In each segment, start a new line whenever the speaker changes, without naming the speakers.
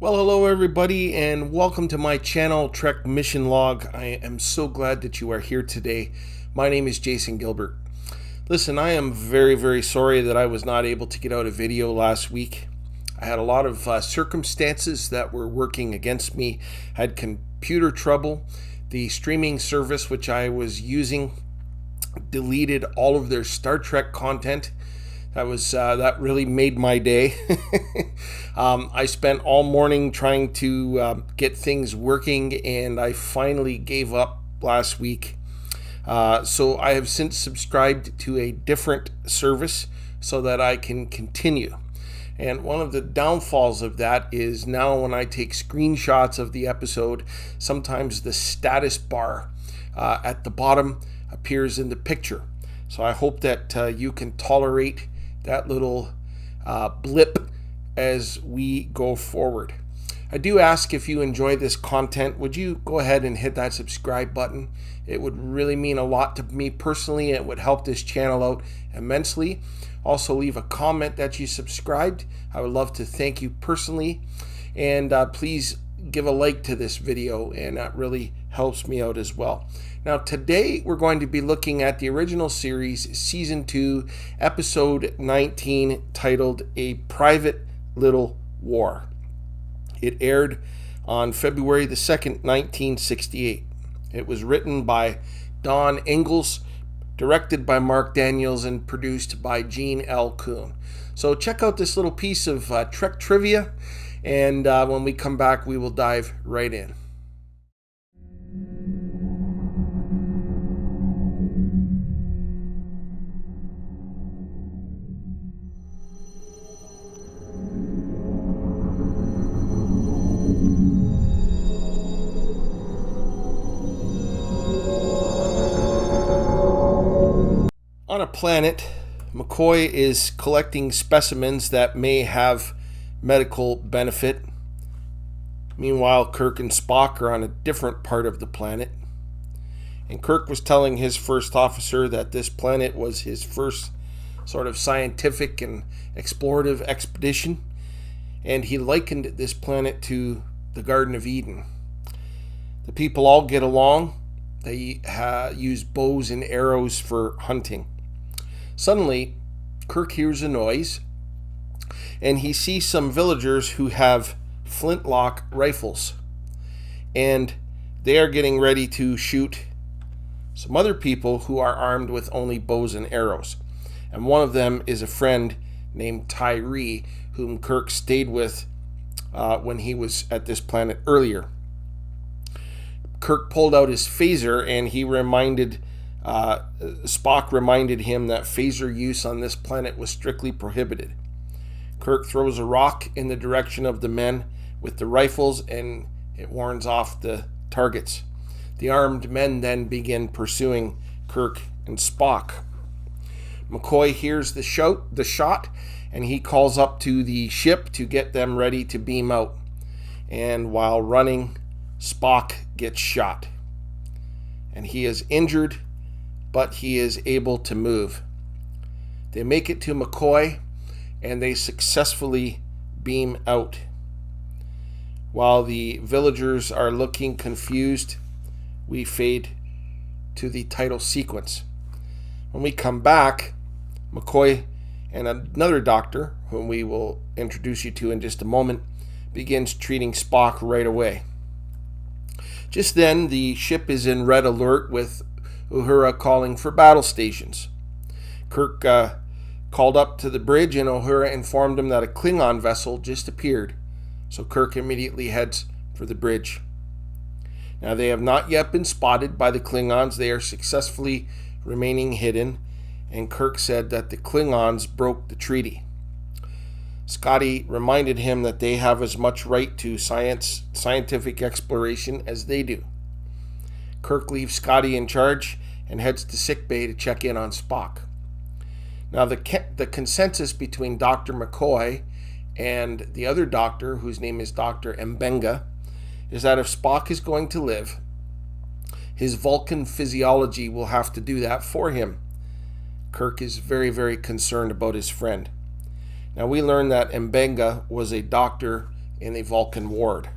Well, hello everybody, and welcome to my channel, Trek Mission Log. I am so glad that you are here today. My name is Jason Gilbert. Listen, I am very sorry that I was not able to get out a video last week. I had a lot of circumstances that were working against me. I had computer trouble. The streaming service which I was using deleted all of their Star Trek content. That really made my day. I spent all morning trying to get things working, and I finally gave up last week. So I have since subscribed to a different service so that I can continue. And one of the downfalls of that is now when I take screenshots of the episode, sometimes the status bar at the bottom appears in the picture. So I hope that you can tolerate that little blip as we go forward. I do ask, if you enjoy this content, would you go ahead and hit that subscribe button? It would really mean a lot to me personally. It would help this channel out immensely. Also, leave a comment that you subscribed. I would love to thank you personally. And please give a like to this video, and that really helps me out as well. Now, today we're going to be looking at the original series, Season 2, Episode 19, titled A Private Little War. It aired on February the 2nd, 1968. It was written by Don Ingalls, directed by Mark Daniels, and produced by Gene L. Kuhn. So check out this little piece of Trek trivia, and when we come back, we will dive right in. On a planet, McCoy is collecting specimens that may have medical benefit. Meanwhile, Kirk and Spock are on a different part of the planet. And Kirk was telling his first officer that this planet was his first sort of scientific and explorative expedition. And he likened this planet to the Garden of Eden. The people all get along. They use bows and arrows for hunting. Suddenly, Kirk hears a noise, and he sees some villagers who have flintlock rifles, and they are getting ready to shoot some other people who are armed with only bows and arrows. And one of them is a friend named Tyree, whom Kirk stayed with when he was at this planet earlier. Kirk pulled out his phaser, and he Spock reminded him that phaser use on this planet was strictly prohibited. Kirk throws a rock in the direction of the men with the rifles, and it warns off the targets. The armed men then begin pursuing Kirk and Spock. McCoy hears the shot, and he calls up to the ship to get them ready to beam out. And while running, Spock gets shot. And he is injured, but he is able to move. They make it to McCoy, and they successfully beam out. While the villagers are looking confused, we fade to the title sequence. When we come back, McCoy and another doctor, whom we will introduce you to in just a moment, begins treating Spock right away. Just then, the ship is in red alert with Uhura calling for battle stations. Kirk called up to the bridge, and Uhura informed him that a Klingon vessel just appeared. So Kirk immediately heads for the bridge. Now, they have not yet been spotted by the Klingons. They are successfully remaining hidden, and Kirk said that the Klingons broke the treaty. Scotty reminded him that they have as much right to scientific exploration as they do. Kirk leaves Scotty in charge and heads to sickbay to check in on Spock. Now, the consensus between Dr. McCoy and the other doctor, whose name is Dr. Mbenga, is that if Spock is going to live, his Vulcan physiology will have to do that for him. Kirk is very concerned about his friend. Now, we learn that Mbenga was a doctor in a Vulcan ward.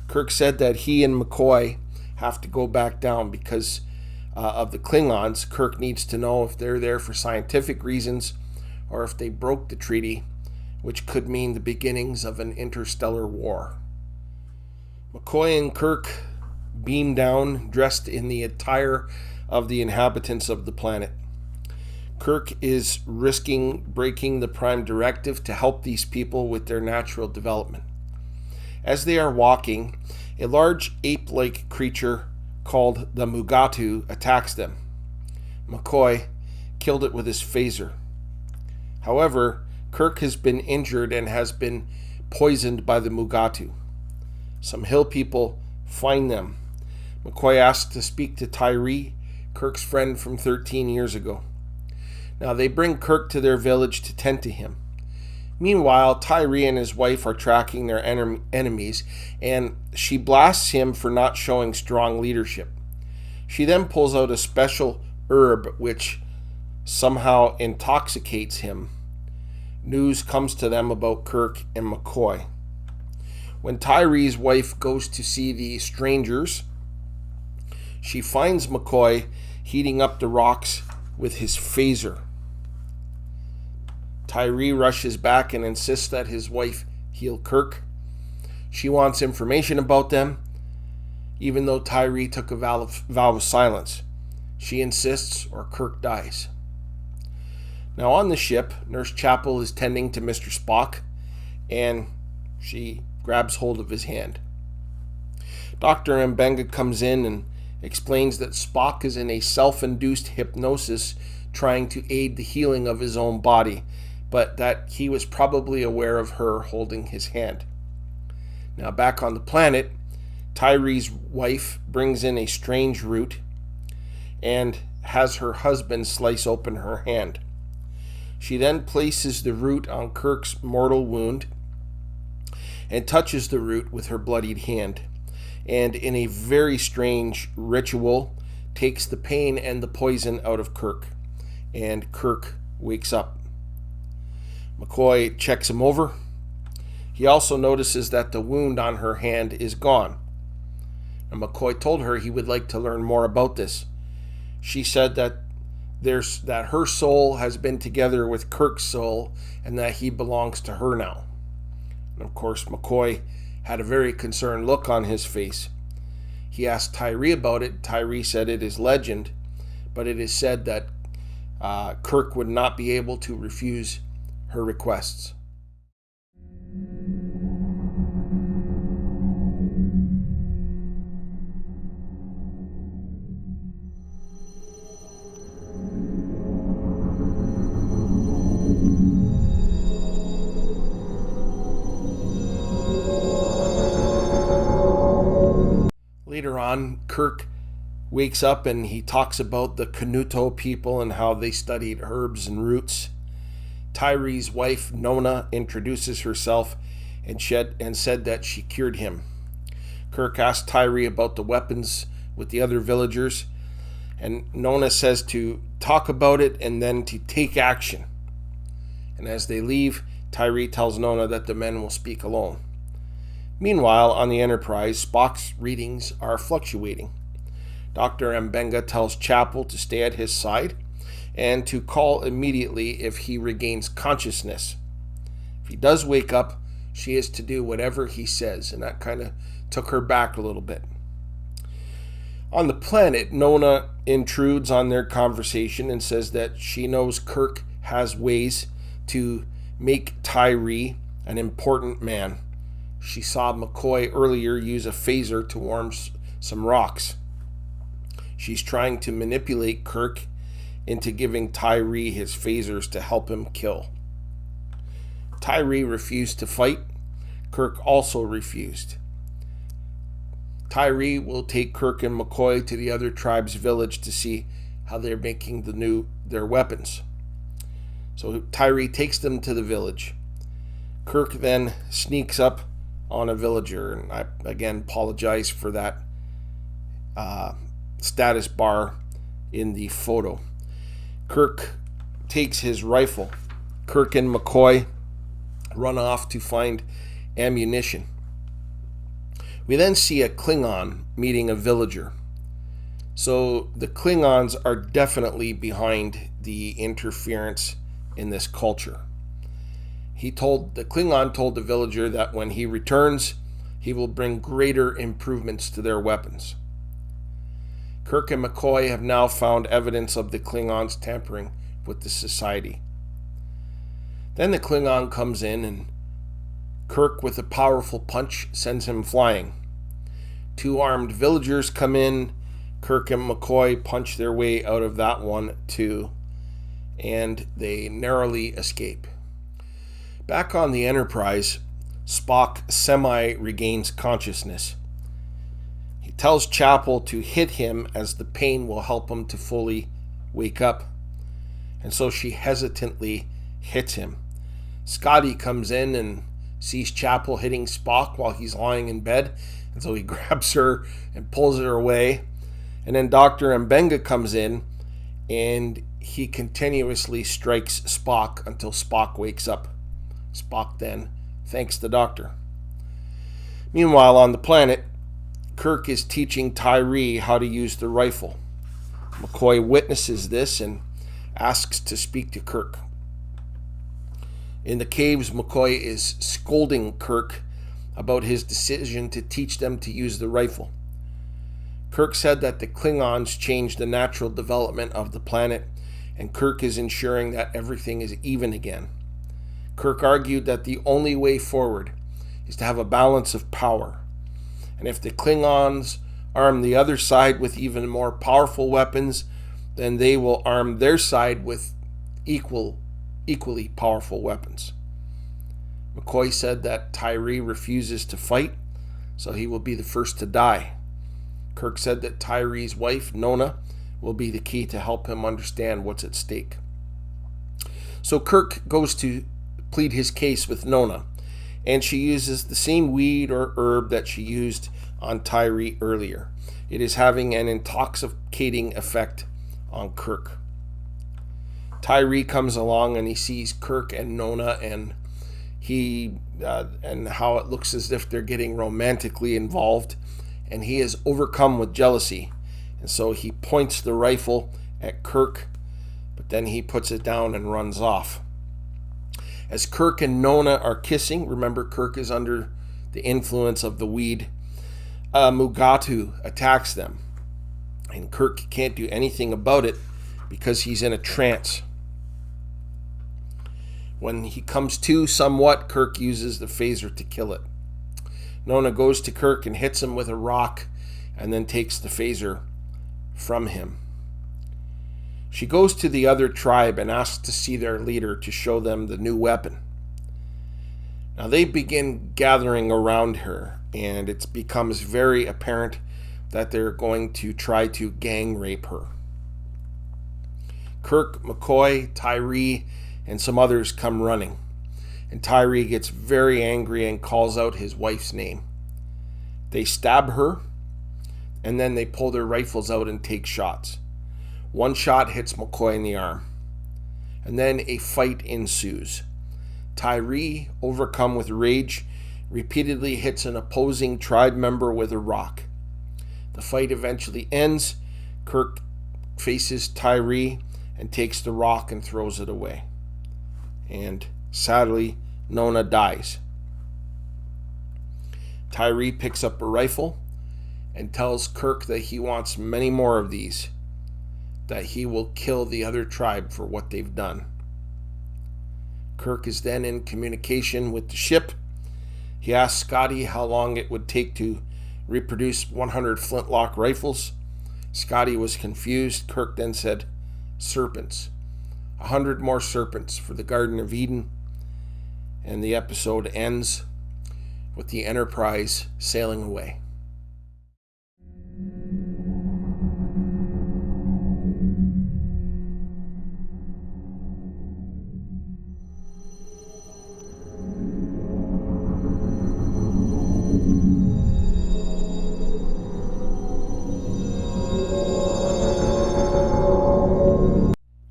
Kirk said that he and McCoy have to go back down because of the Klingons. Kirk needs to know if they're there for scientific reasons or if they broke the treaty, which could mean the beginnings of an interstellar war. McCoy and Kirk beam down, dressed in the attire of the inhabitants of the planet. Kirk is risking breaking the Prime Directive to help these people with their natural development. As they are walking, a large ape-like creature called the Mugatu attacks them. McCoy killed it with his phaser. However, Kirk has been injured and has been poisoned by the Mugatu. Some hill people find them. McCoy asks to speak to Tyree, Kirk's friend from 13 years ago. Now they bring Kirk to their village to tend to him. Meanwhile, Tyree and his wife are tracking their enemies, and she blasts him for not showing strong leadership. She then pulls out a special herb which somehow intoxicates him. News comes to them about Kirk and McCoy. When Tyree's wife goes to see the strangers, she finds McCoy heating up the rocks with his phaser. Tyree rushes back and insists that his wife heal Kirk. She wants information about them, even though Tyree took a vow of silence. She insists or Kirk dies. Now on the ship, Nurse Chapel is tending to Mr. Spock, and she grabs hold of his hand. Dr. Mbenga comes in and explains that Spock is in a self-induced hypnosis trying to aid the healing of his own body, but that he was probably aware of her holding his hand. Now back on the planet, Tyree's wife brings in a strange root and has her husband slice open her hand. She then places the root on Kirk's mortal wound and touches the root with her bloodied hand, and in a very strange ritual takes the pain and the poison out of Kirk, and Kirk wakes up. McCoy checks him over. He also notices that the wound on her hand is gone. And McCoy told her he would like to learn more about this. She said that her soul has been together with Kirk's soul and that he belongs to her now. And of course, McCoy had a very concerned look on his face. He asked Tyree about it. Tyree said it is legend, but it is said that Kirk would not be able to refuse her requests. Later on, Kirk wakes up and he talks about the Canuto people and how they studied herbs and roots. Tyree's wife, Nona, introduces herself and said that she cured him. Kirk asked Tyree about the weapons with the other villagers, and Nona says to talk about it and then to take action. And as they leave, Tyree tells Nona that the men will speak alone. Meanwhile, on the Enterprise, Spock's readings are fluctuating. Dr. Mbenga tells Chapel to stay at his side and to call immediately if he regains consciousness. If he does wake up, she is to do whatever he says, and that kind of took her back a little bit. On the planet, Nona intrudes on their conversation and says that she knows Kirk has ways to make Tyree an important man. She saw McCoy earlier use a phaser to warm some rocks. She's trying to manipulate Kirk into giving Tyree his phasers to help him kill. Tyree refused to fight. Kirk also refused. Tyree will take Kirk and McCoy to the other tribe's village to see how they're making their weapons. So Tyree takes them to the village. Kirk then sneaks up on a villager, and I again apologize for that status bar in the photo. Kirk takes his rifle. Kirk and McCoy run off to find ammunition. We then see a Klingon meeting a villager. So the Klingons are definitely behind the interference in this culture. The Klingon told the villager that when he returns, he will bring greater improvements to their weapons. Kirk and McCoy have now found evidence of the Klingons tampering with the society. Then the Klingon comes in and Kirk, with a powerful punch, sends him flying. 2 armed villagers come in. Kirk and McCoy punch their way out of that one too, and they narrowly escape. Back on the Enterprise, Spock semi-regains consciousness. He tells Chapel to hit him as the pain will help him to fully wake up, and so she hesitantly hits him. Scotty comes in and sees Chapel hitting Spock while he's lying in bed, and so he grabs her and pulls her away. And then Dr. Mbenga comes in and he continuously strikes Spock until Spock wakes up. Spock then thanks the doctor. Meanwhile, on the planet, Kirk is teaching Tyree how to use the rifle. McCoy witnesses this and asks to speak to Kirk. In the caves, McCoy is scolding Kirk about his decision to teach them to use the rifle. Kirk said that the Klingons changed the natural development of the planet, and Kirk is ensuring that everything is even again. Kirk argued that the only way forward is to have a balance of power, and if the Klingons arm the other side with even more powerful weapons, then they will arm their side with equally powerful weapons. McCoy said that Tyree refuses to fight, so he will be the first to die. Kirk said that Tyree's wife, Nona, will be the key to help him understand what's at stake. So Kirk goes to plead his case with Nona, and she uses the same weed or herb that she used on Tyree earlier. It is having an intoxicating effect on Kirk. Tyree comes along and he sees Kirk and Nona, and and how it looks as if they're getting romantically involved, and he is overcome with jealousy, and so he points the rifle at Kirk, but then he puts it down and runs off. As Kirk and Nona are kissing, remember Kirk is under the influence of the weed, Mugatu attacks them, and Kirk can't do anything about it because he's in a trance. When he comes to somewhat, Kirk uses the phaser to kill it. Nona goes to Kirk and hits him with a rock and then takes the phaser from him. She goes to the other tribe and asks to see their leader to show them the new weapon. Now they begin gathering around her, and it becomes very apparent that they're going to try to gang rape her. Kirk, McCoy, Tyree, and some others come running, and Tyree gets very angry and calls out his wife's name. They stab her, and then they pull their rifles out and take shots. One shot hits McCoy in the arm, and then a fight ensues. Tyree, overcome with rage, repeatedly hits an opposing tribe member with a rock. The fight eventually ends. Kirk faces Tyree and takes the rock and throws it away. And sadly, Nona dies. Tyree picks up a rifle and tells Kirk that he wants many more of these, that he will kill the other tribe for what they've done. Kirk is then in communication with the ship. He asks Scotty how long it would take to reproduce 100 flintlock rifles. Scotty was confused. Kirk then said, serpents. 100 more serpents for the Garden of Eden. And the episode ends with the Enterprise sailing away.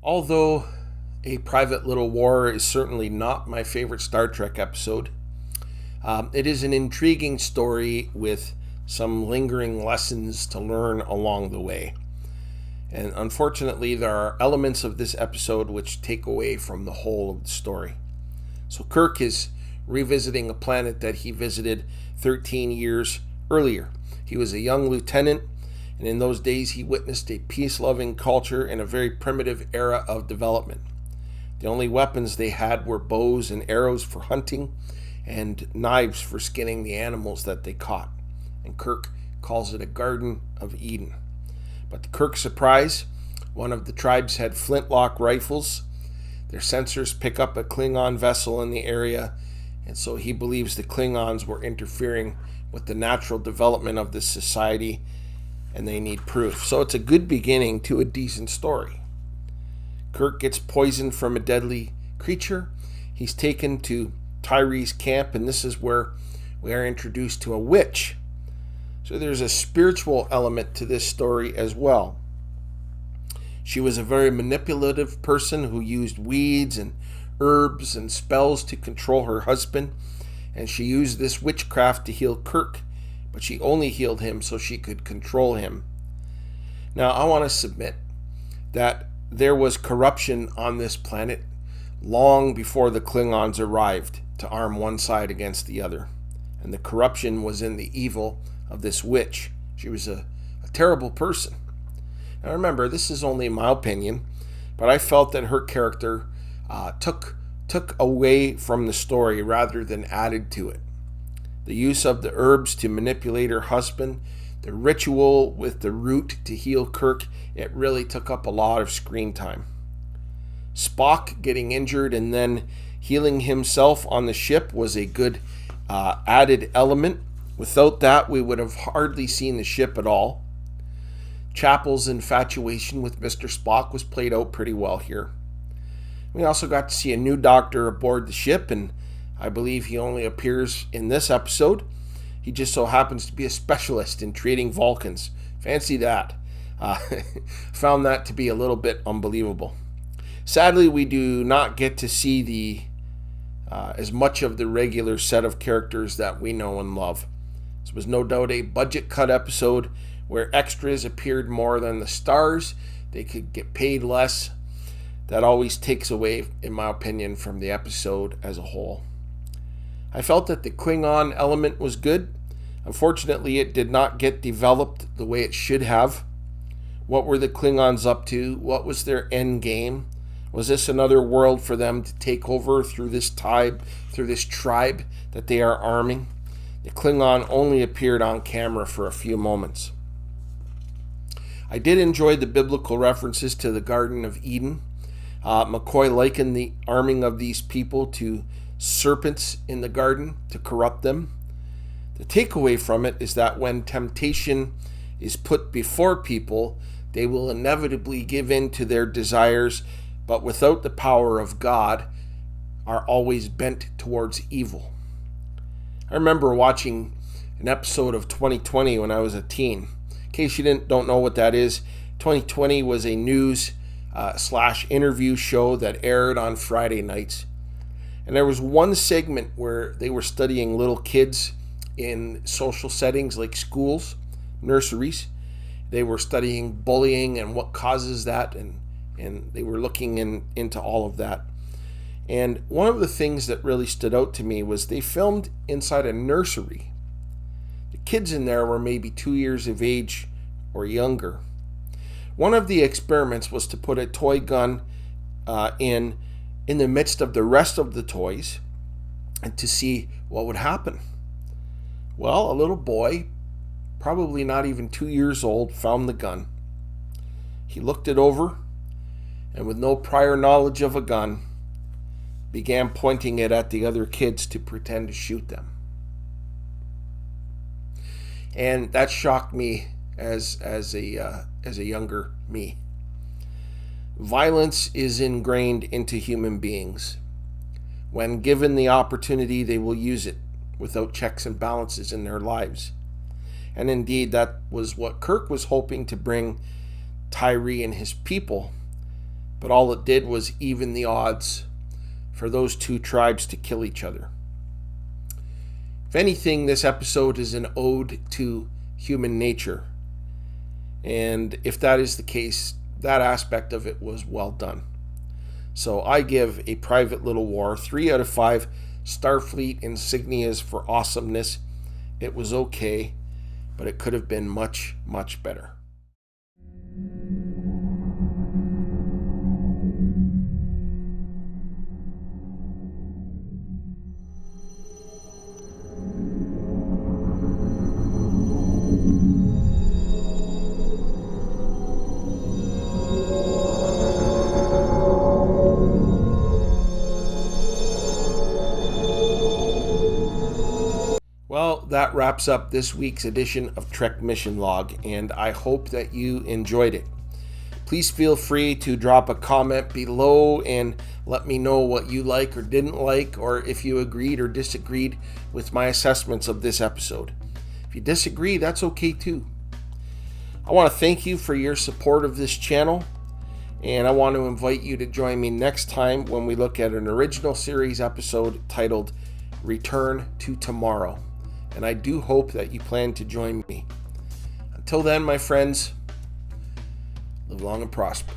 Although A Private Little War is certainly not my favorite Star Trek episode, It is an intriguing story with some lingering lessons to learn along the way. And unfortunately, there are elements of this episode which take away from the whole of the story. So Kirk is revisiting a planet that he visited 13 years earlier. He was a young lieutenant, and in those days he witnessed a peace-loving culture in a very primitive era of development. The only weapons they had were bows and arrows for hunting and knives for skinning the animals that they caught. And Kirk calls it a Garden of Eden. But to Kirk's surprise, one of the tribes had flintlock rifles. Their sensors pick up a Klingon vessel in the area, and so he believes the Klingons were interfering with the natural development of this society, and they need proof. So it's a good beginning to a decent story. Kirk gets poisoned from a deadly creature. He's taken to Tyree's camp, and this is where we are introduced to a witch. So there's a spiritual element to this story as well. She was a very manipulative person who used weeds and herbs and spells to control her husband, and she used this witchcraft to heal Kirk, but she only healed him so she could control him. Now, I want to submit that there was corruption on this planet long before the Klingons arrived to arm one side against the other, and the corruption was in the evil of this witch. She was a terrible person. Now remember, this is only my opinion, but I felt that her character took away from the story rather than added to it. The use of the herbs to manipulate her husband, the ritual with the root to heal Kirk, it really took up a lot of screen time. Spock getting injured and then healing himself on the ship was a good added element. Without that, we would have hardly seen the ship at all. Chapel's infatuation with Mr. Spock was played out pretty well here. We also got to see a new doctor aboard the ship, and I believe he only appears in this episode. He just so happens to be a specialist in treating Vulcans. Fancy that. Found that to be a little bit unbelievable. Sadly, we do not get to see as much of the regular set of characters that we know and love. This was no doubt a budget cut episode where extras appeared more than the stars. They could get paid less. That always takes away, in my opinion, from the episode as a whole. I felt that the Klingon element was good. Unfortunately, it did not get developed the way it should have. What were the Klingons up to? What was their end game? Was this another world for them to take over through this tribe that they are arming? The Klingon only appeared on camera for a few moments. I did enjoy the biblical references to the Garden of Eden. McCoy likened the arming of these people to serpents in the garden to corrupt them. The takeaway from it is that when temptation is put before people, they will inevitably give in to their desires, but without the power of God, are always bent towards evil. I remember watching an episode of 2020 when I was a teen. In case you don't know what that is, 2020 was a news / interview show that aired on Friday nights. And there was one segment where they were studying little kids in social settings like schools, nurseries. They were studying bullying and what causes that, and they were looking into all of that. And one of the things that really stood out to me was they filmed inside a nursery. The kids in there were maybe 2 years of age or younger. One of the experiments was to put a toy gun in the midst of the rest of the toys and to see what would happen. Well, a little boy, probably not even 2 years old, found the gun. He looked it over, and with no prior knowledge of a gun, began pointing it at the other kids to pretend to shoot them. And that shocked me as a younger me. Violence is ingrained into human beings. When given the opportunity, they will use it without checks and balances in their lives. And indeed, that was what Kirk was hoping to bring Tyree and his people. But all it did was even the odds for those two tribes to kill each other. If anything, this episode is an ode to human nature. And if that is the case, that aspect of it was well done. So I give A Private Little War 3 out of 5 Starfleet insignias for awesomeness. It was okay, but it could have been much, much better. Well, that wraps up this week's edition of Trek Mission Log, and I hope that you enjoyed it. Please feel free to drop a comment below and let me know what you like or didn't like, or if you agreed or disagreed with my assessments of this episode. If you disagree, that's okay too. I want to thank you for your support of this channel, and I want to invite you to join me next time when we look at an original series episode titled Return to Tomorrow. And I do hope that you plan to join me. Until then, my friends, live long and prosper.